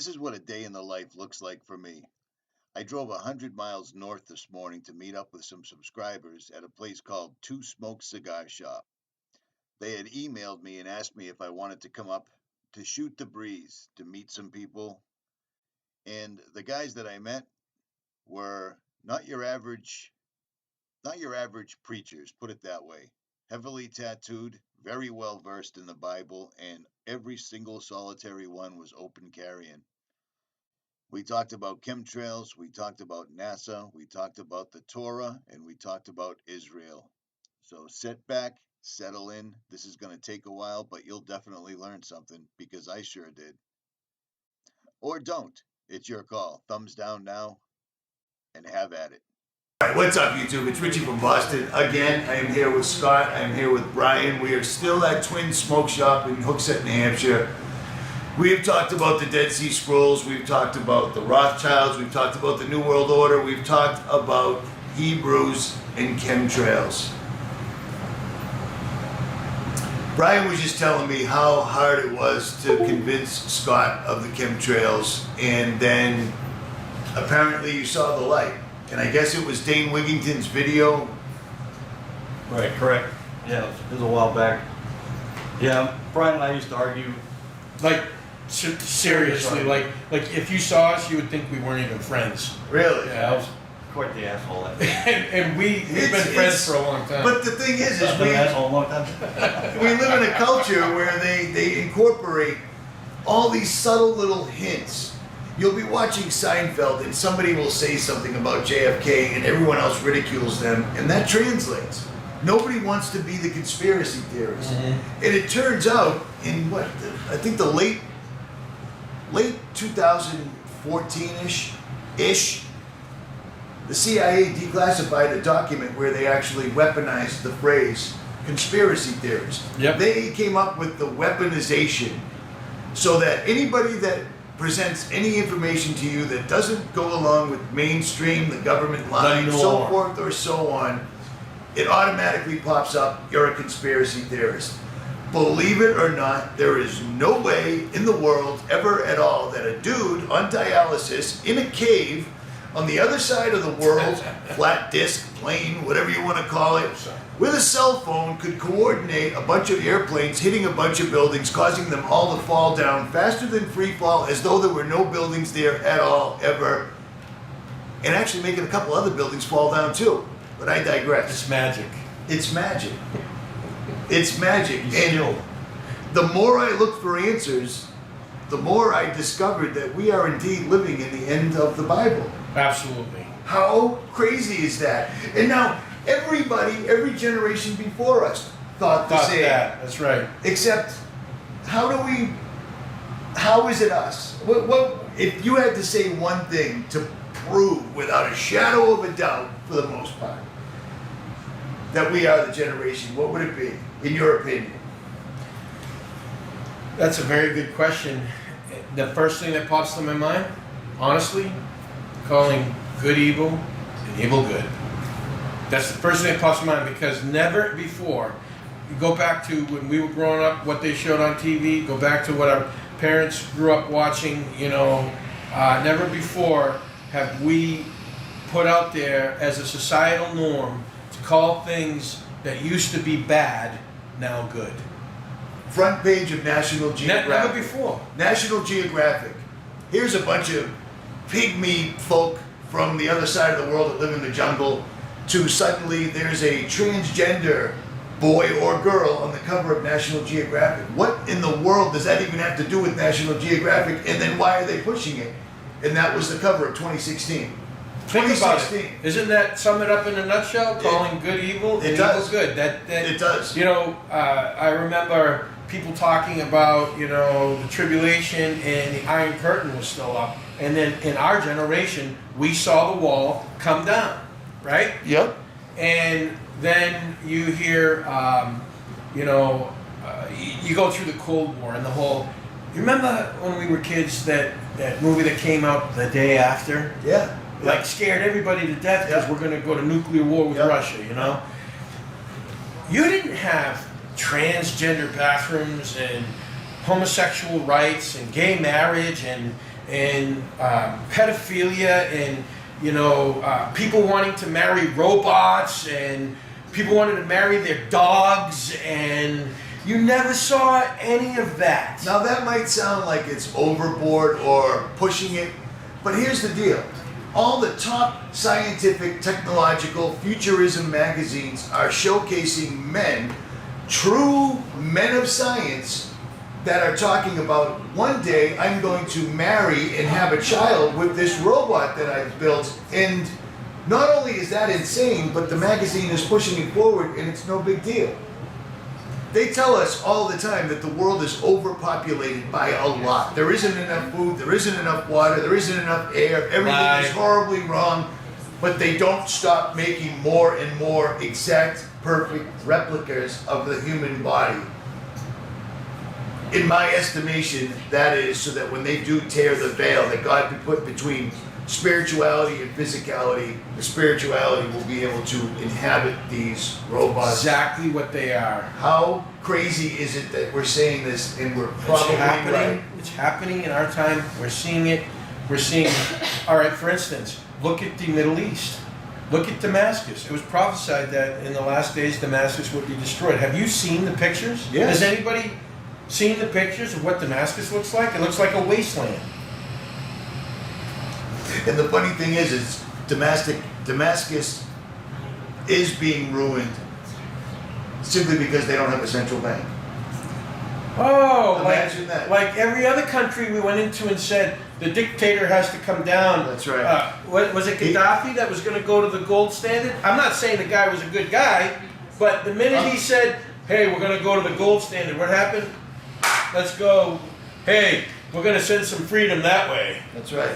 is what a day in the life looks like for me. I drove 100 miles north this morning to meet up with some subscribers at a place called Two Smoke Cigar Shop. They had emailed me and asked me if I wanted to come up to shoot the breeze, to meet some people. And the guys that I met were not your average preachers, put it that way. Heavily tattooed, very well versed in the Bible, and every single solitary one was open carrying. We talked about chemtrails, we talked about NASA, we talked about the Torah, and we talked about Israel. So sit back, settle in. This is going to take a while, but you'll definitely learn something because I sure did. Or don't. It's your call. Thumbs down now and have at it. All right, what's up, YouTube? It's Richie from Boston. Again, I am here with Scott. I am here with Brian. We are still at Twin Smoke Shop in Hooksett, New Hampshire. We have talked about the Dead Sea Scrolls. We've talked about the Rothschilds. We've talked about the New World Order. We've talked about Hebrews and chemtrails. Brian was just telling me how hard it was to convince Scott of the chemtrails, and then apparently you saw the light. And I guess it was Dane Wigington's video. Right, correct. Yeah, it was a while back. Yeah, Brian and I used to argue. Like, seriously, like if you saw us, you would think we weren't even friends. Really? Yeah, I was quite the asshole. I think. and we've been friends for a long time. But the thing is I've been an asshole a long time. we live in a culture where they incorporate all these subtle little hints. You'll be watching Seinfeld and somebody will say something about JFK and everyone else ridicules them, and that translates. Nobody wants to be the conspiracy theorist. Mm-hmm. And it turns out in I think the late 2014-ish, the CIA declassified a document where they actually weaponized the phrase conspiracy theorist. Yep. They came up with the weaponization so that anybody that presents any information to you that doesn't go along with mainstream, the government line, so forth or so on, it automatically pops up, you're a conspiracy theorist. Believe it or not, there is no way in the world ever at all that a dude on dialysis in a cave on the other side of the world, flat disc, plane, whatever you want to call it, with a cell phone could coordinate a bunch of airplanes hitting a bunch of buildings, causing them all to fall down faster than free fall, as though there were no buildings there at all, ever, and actually making a couple other buildings fall down too. But I digress. It's magic. It's magic. It's magic. And the more I looked for answers, the more I discovered that we are indeed living in the end of the Bible. Absolutely. How crazy is that? And now everybody, every generation before us thought the same. That's right. Except, how is it us? What if you had to say one thing to prove without a shadow of a doubt, for the most part, that we are the generation, what would it be, in your opinion? That's a very good question. The first thing that pops to my mind, honestly, calling good evil and evil good. That's the first thing that pops to mind, because never before, you go back to when we were growing up, what they showed on TV, go back to what our parents grew up watching, never before have we put out there as a societal norm to call things that used to be bad now good. Front page of National Geographic. Never before. National Geographic. Here's a bunch of pygmy folk from the other side of the world that live in the jungle, to suddenly there's a transgender boy or girl on the cover of National Geographic. What in the world does that even have to do with National Geographic? And then why are they pushing it? And that was the cover of 2016. Think about it. Isn't that sum it up in a nutshell? Calling good evil and evil good. It does. I remember people talking about, the tribulation and the Iron Curtain was still up. And then in our generation, we saw the wall come down, right? Yep. And then you hear, you go through the Cold War and the whole. You remember when we were kids that movie that came out the day after? Yeah. Like scared everybody to death because we're going to go to nuclear war with Russia, You didn't have transgender bathrooms and homosexual rights and gay marriage and and pedophilia, and people wanting to marry robots, and people wanting to marry their dogs, and you never saw any of that. Now that might sound like it's overboard or pushing it, but here's the deal. All the top scientific, technological, futurism magazines are showcasing men, true men of science, that are talking about, one day I'm going to marry and have a child with this robot that I've built. And not only is that insane, but the magazine is pushing it forward and it's no big deal. They tell us all the time that the world is overpopulated by a lot. There isn't enough food, there isn't enough water, there isn't enough air, everything is horribly wrong, but they don't stop making more and more exact, perfect replicas of the human body. In my estimation, that is so that when they do tear the veil that God put between spirituality and physicality, the spirituality will be able to inhabit these robots. Exactly what they are. How crazy is it that we're saying this and we're probably right? It's happening in our time. We're seeing it. We're seeing, all right, for instance, look at the Middle East. Look at Damascus. It was prophesied that in the last days Damascus would be destroyed. Have you seen the pictures? Yes. Has anybody seen the pictures of what Damascus looks like? It looks like a wasteland. And the funny thing is Damascus is being ruined simply because they don't have a central bank. Oh, Imagine that. Like every other country we went into and said the dictator has to come down. That's right. What was it, Gaddafi that was going to go to the gold standard? I'm not saying the guy was a good guy, but the minute he said, "Hey, we're going to go to the gold standard," what happened? Let's go. Hey, we're going to send some freedom that way. That's right.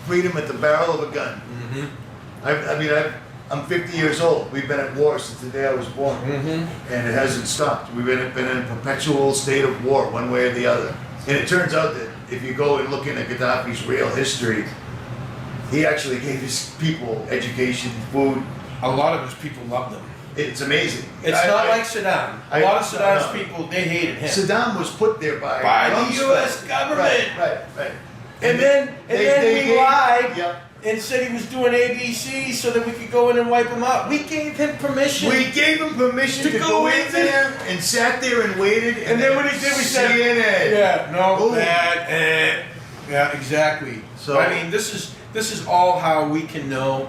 Freedom at the barrel of a gun. Mm-hmm. I'm 50 years old. We've been at war since the day I was born, Mm-hmm. and it hasn't stopped. We've been in a perpetual state of war, one way or the other. And it turns out that if you go and look into Gaddafi's real history, he actually gave his people education, food. A lot of his people loved him. It's amazing. It's not like Saddam. A lot of Saddam's people, they hated him. Saddam was put there by the U.S. government. Right. And then we lied Yep. and said he was doing ABC so that we could go in and wipe him out. We gave him permission. We gave him permission to go in there and sat there and waited. And then when he did, we said, CNN. "Yeah, no, Ooh. bad, yeah, exactly." So I mean, this is all how we can know.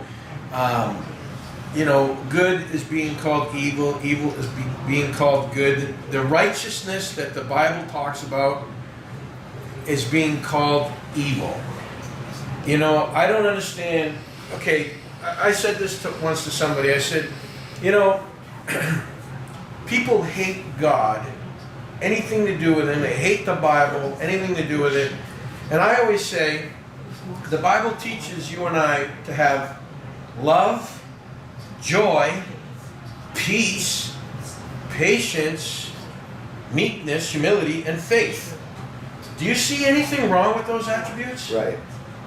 Good is being called evil. Evil is being called good. The righteousness that the Bible talks about is being called evil. I don't understand. Okay, I said this once to somebody. I said, people hate God, anything to do with Him. They hate the Bible, anything to do with it. And I always say, the Bible teaches you and I to have love, joy, peace, patience, meekness, humility, and faith. Do you see anything wrong with those attributes? Right.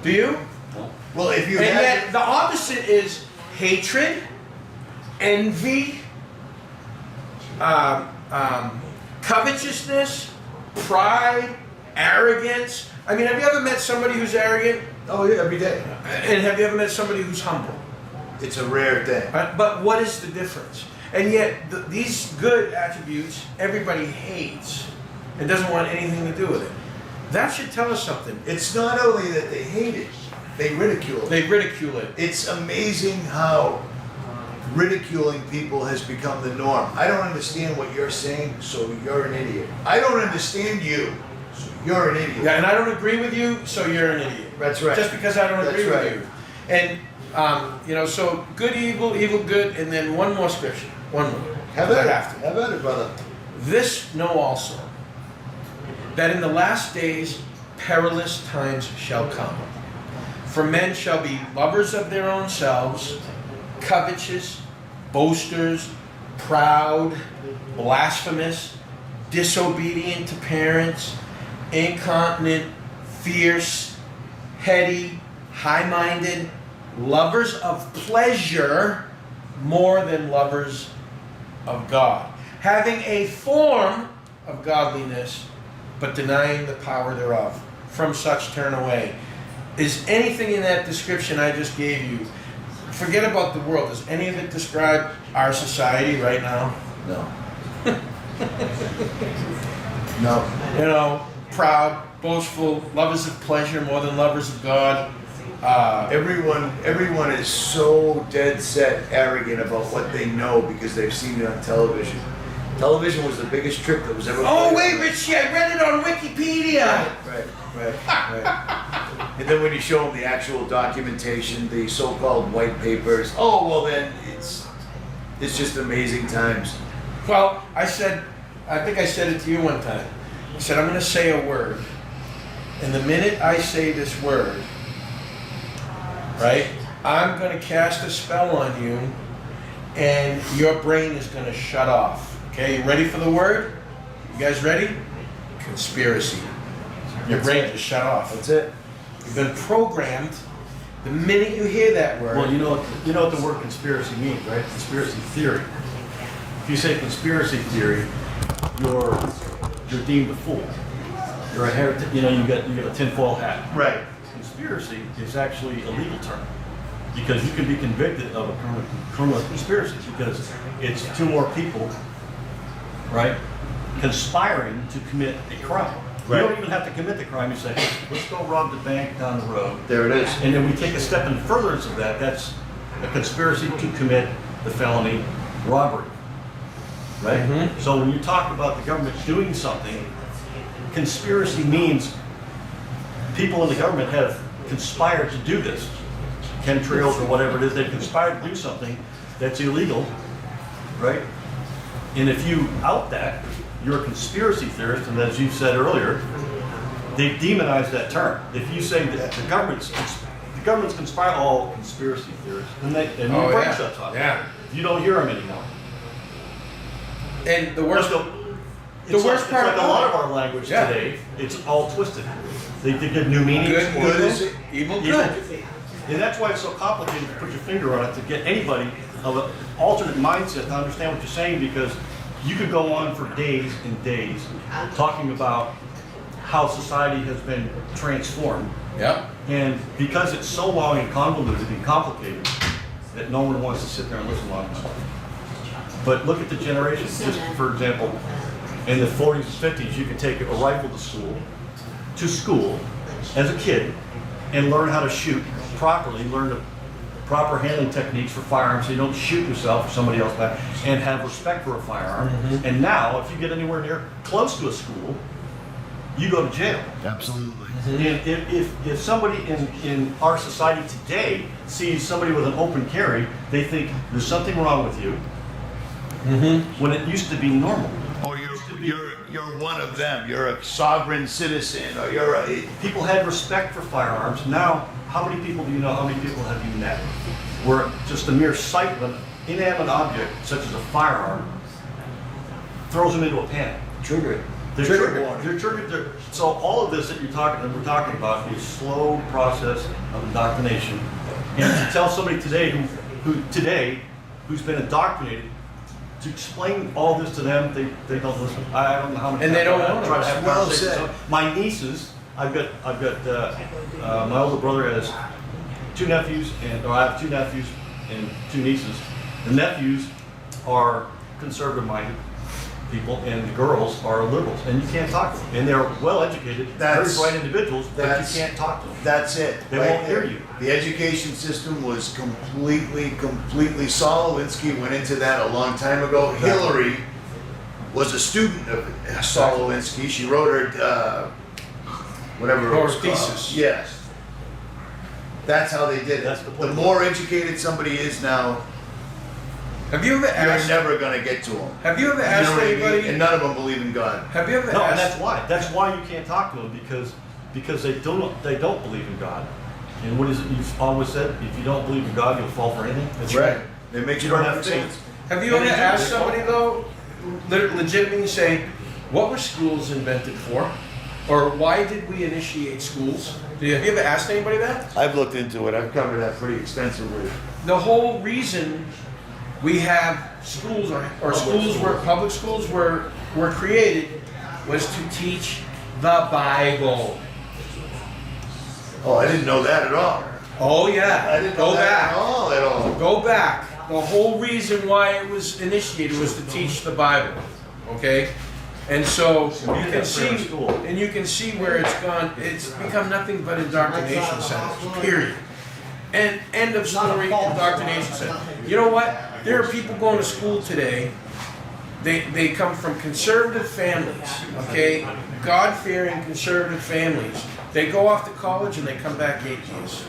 Do you? Well, if you And had yet the opposite is hatred, envy, covetousness, pride, arrogance. I mean, have you ever met somebody who's arrogant? oh yeah, every day. And have you ever met somebody who's humble? It's a rare thing. But what is the difference? And yet these good attributes everybody hates and doesn't want anything to do with it. That should tell us something. It's not only that they hate it, they ridicule it. They ridicule it. It's amazing how ridiculing people has become the norm. I don't understand what you're saying, so you're an idiot. I don't understand you, so you're an idiot. Yeah, and I don't agree with you, so you're an idiot. That's right. Just because I don't agree That's with you. And, so good, evil, evil, good, and then one more scripture. One more. Have I at it. have to. Have at it, brother. This know also, that in the last days perilous times shall come. For men shall be lovers of their own selves, covetous, boasters, proud, blasphemous, disobedient to parents, incontinent, fierce, heady, high-minded, lovers of pleasure more than lovers of God, having a form of godliness, but denying the power thereof. from such turn away. Is anything in that description I just gave you, forget about the world, does any of it describe our society right now? No. No. You know, proud, boastful, lovers of pleasure more than lovers of God. Everyone is so dead set arrogant about what they know because they've seen it on television. Television was the biggest trick that was ever Oh played. wait, Richie, I read it on Wikipedia. Right. And then when you show them the actual documentation, the so-called white papers, oh well, then it's just amazing times. Well, I think I said it to you one time. I said, I'm going to say a word. And the minute I say this word, right, I'm going to cast a spell on you and your brain is going to shut off. Okay, you ready for the word? You guys ready? Conspiracy. Your brain just shut off. That's it. You've been programmed. The minute you hear that word. Well, you know what the word conspiracy means, right? Conspiracy theory. If you say conspiracy theory, you're deemed a fool. You're a heretic. You get a tinfoil hat. Right. Conspiracy is actually a legal term because you can be convicted of a criminal conspiracy because it's two more people, right, conspiring to commit a crime. Right. You don't even have to commit the crime. You say, hey, let's go rob the bank down the road. There it is. And then we take a step in furtherance of that. That's a conspiracy to commit the felony robbery, right? Mhm. So when you talk about the government doing something, conspiracy means people in the government have conspired to do this. Chemtrails or whatever it is, they've conspired to do something that's illegal, right? And if you out that, you're a conspiracy theorist, and as you said earlier, they demonize that term. If you say that the government's conspiring, all conspiracy theorists, and your brain shuts off. Yeah. You don't hear them anymore. And the worst part It's like a lot of about our language Yeah. today, it's all twisted. They give new meanings. Good is it? evil, Evil. good. And that's why it's so complicated to put your finger on it to get anybody of an alternate mindset to understand what you're saying, because you could go on for days and days talking about how society has been transformed. Yep. And because it's so long and convoluted and complicated that no one wants to sit there and listen long enough. But look at the generations. Just for example, in the 40s and 50s, you could take a rifle to school as a kid and learn how to shoot properly, learn the proper handling techniques for firearms so you don't shoot yourself or somebody else back, and have respect for a firearm. Mhm. And now, if you get anywhere near close to a school, you go to jail. Absolutely. And if somebody in our society today sees somebody with an open carry, they think there's something wrong with you, when it used to be normal. Or you're one of them. You're a sovereign citizen, or you're a. People had respect for firearms. Now, how many people do you know? How many people have you met where just the mere sight of an inanimate object, such as a firearm, throws them into a panic? Triggered. They're Trigger triggered. warning. They're triggered. So all of this that we're talking about is slow process of indoctrination. And to tell somebody today who's been indoctrinated, to explain all this to them, they don't listen. I don't know how many. And they times don't I want try to to. have Well conversations. said. My nieces, I've got my older brother has two nephews, or I have two nephews and two nieces. The nephews are conservative-minded people, and the girls are liberals, and you can't talk to them. And they're well-educated, very bright individuals, but you can't talk to them. That's it. They right won't hear there. you. The education system was completely. Saul Lewinsky went into that a long time ago. Hillary was a student of Saul Lewinsky. She wrote her, whatever it was called. thesis. Yes. That's how they did it. That's the point. The more educated somebody is now, Have you ever you're asked? never going to get to them. Have you ever asked what I mean? anybody? And none of them believe in God. Have you ever No, and asked? that's why. That's why you can't talk to them, because they don't believe in God. And what is it you've always said? If you don't believe in God, you'll fall for anything. That's It makes You don't have perfect faith. sense. Have you And ever they do. asked somebody though, legitimately say, what were schools invented for? Or why did we initiate schools? Have you ever asked anybody that? I've looked into it. I've covered that pretty extensively. The whole reason we have schools or schools where public schools were created was to teach the Bible. Oh, I didn't know that at all. Oh yeah. I didn't know Go that back. at all. Go back. The whole reason why it was initiated was to teach the Bible. Okay? And so you can see, and you can see where it's gone. It's become nothing but indoctrination centers. Period. And end of story. Indoctrination center. You know what? There are people going to school today. They come from conservative families. Okay, God-fearing conservative families. They go off to college and they come back atheists.